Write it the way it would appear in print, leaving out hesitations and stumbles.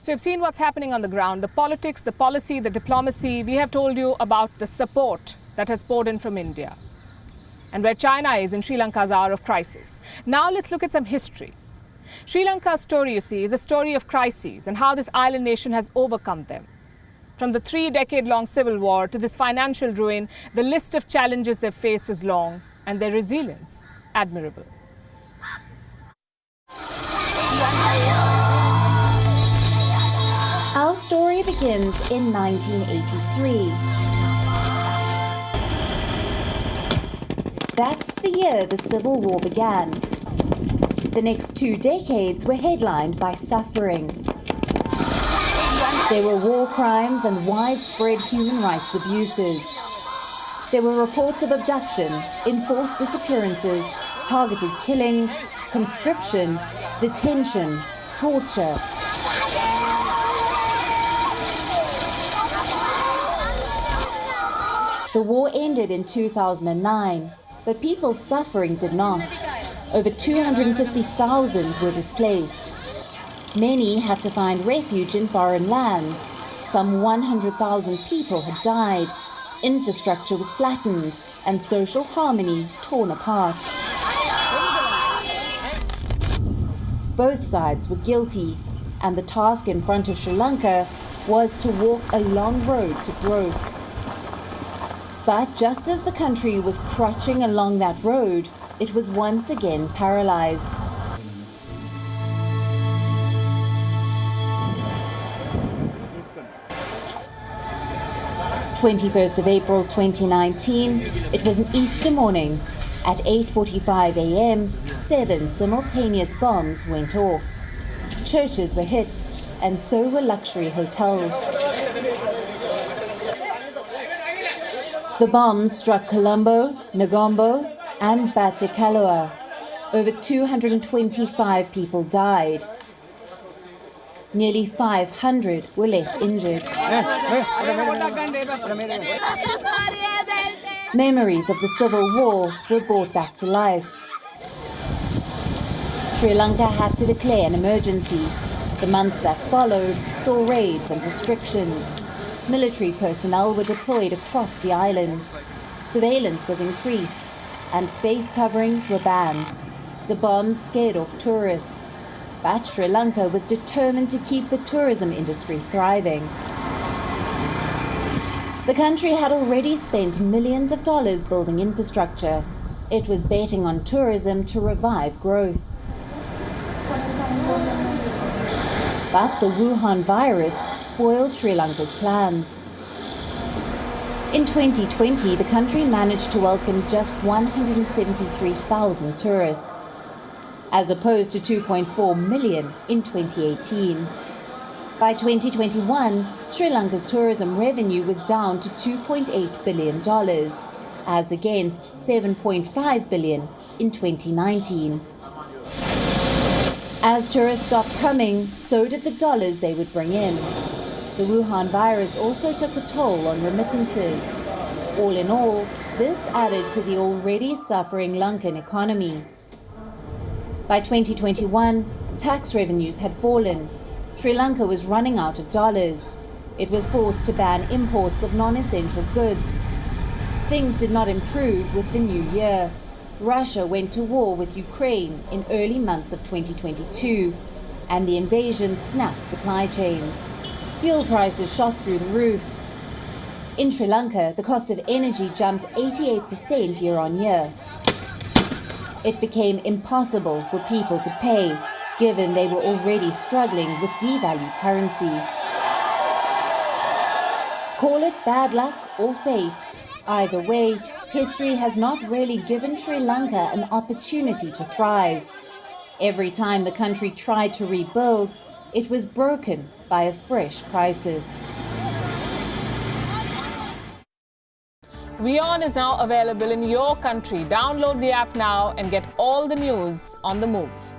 So you've seen what's happening on the ground, the politics, the policy, the diplomacy. We have told you about the support that has poured in from India and where China is in Sri Lanka's hour of crisis. Now let's look at some history. Sri Lanka's story, you see, is a story of crises and how this island nation has overcome them. From the 3-decade-long civil war to this financial ruin, the list of challenges they've faced is long and their resilience admirable. Our story begins in 1983. That's the year the Civil War began. The next 2 decades were headlined by suffering. There were war crimes and widespread human rights abuses. There were reports of abduction, enforced disappearances, targeted killings, conscription, detention, torture. The war ended in 2009, but people's suffering did not. Over 250,000 were displaced. Many had to find refuge in foreign lands. Some 100,000 people had died. Infrastructure was flattened and social harmony torn apart. Both sides were guilty, and the task in front of Sri Lanka was to walk a long road to growth. But just as the country was crutching along that road, it was once again paralyzed. On 21st of April 2019, it was an Easter morning. At 8:45 a.m., 7 simultaneous bombs went off. Churches were hit, and so were luxury hotels. The bombs struck Colombo, Negombo, and Batticaloa. Over 225 people died. Nearly 500 were left injured. Memories of the Civil War were brought back to life. Sri Lanka had to declare an emergency. The months that followed saw raids and restrictions. Military personnel were deployed across the island. Surveillance was increased, and face coverings were banned. The bombs scared off tourists. But Sri Lanka was determined to keep the tourism industry thriving. The country had already spent millions of dollars building infrastructure. It was betting on tourism to revive growth. But the WUHAN virus spoiled Sri Lanka's plans. In 2020, the country managed to welcome just 173,000 tourists, as opposed to 2.4 million in 2018. By 2021, Sri Lanka's tourism revenue was down to $2.8 billion, as against $7.5 billion in 2019. As tourists stopped coming, so did the dollars they would bring in. The WUHAN virus also took a toll on remittances. All in all, this added to the already suffering Lankan economy. By 2021, tax revenues had fallen. Sri Lanka was running out of dollars. It was forced to ban imports of non-essential goods. Things did not improve with the new year. Russia went to war with Ukraine in early months of 2022, and the invasion snapped supply chains. Fuel prices shot through the roof. In Sri Lanka, the cost of energy jumped 88% year on year. It became impossible for people to pay, given they were already struggling with devalued currency. Call it bad luck or fate. Either way, history has not really given Sri Lanka an opportunity to thrive. Every time the country tried to rebuild, it was broken by a fresh crisis. WION is now available in your country. Download the app now and get all the news on the move.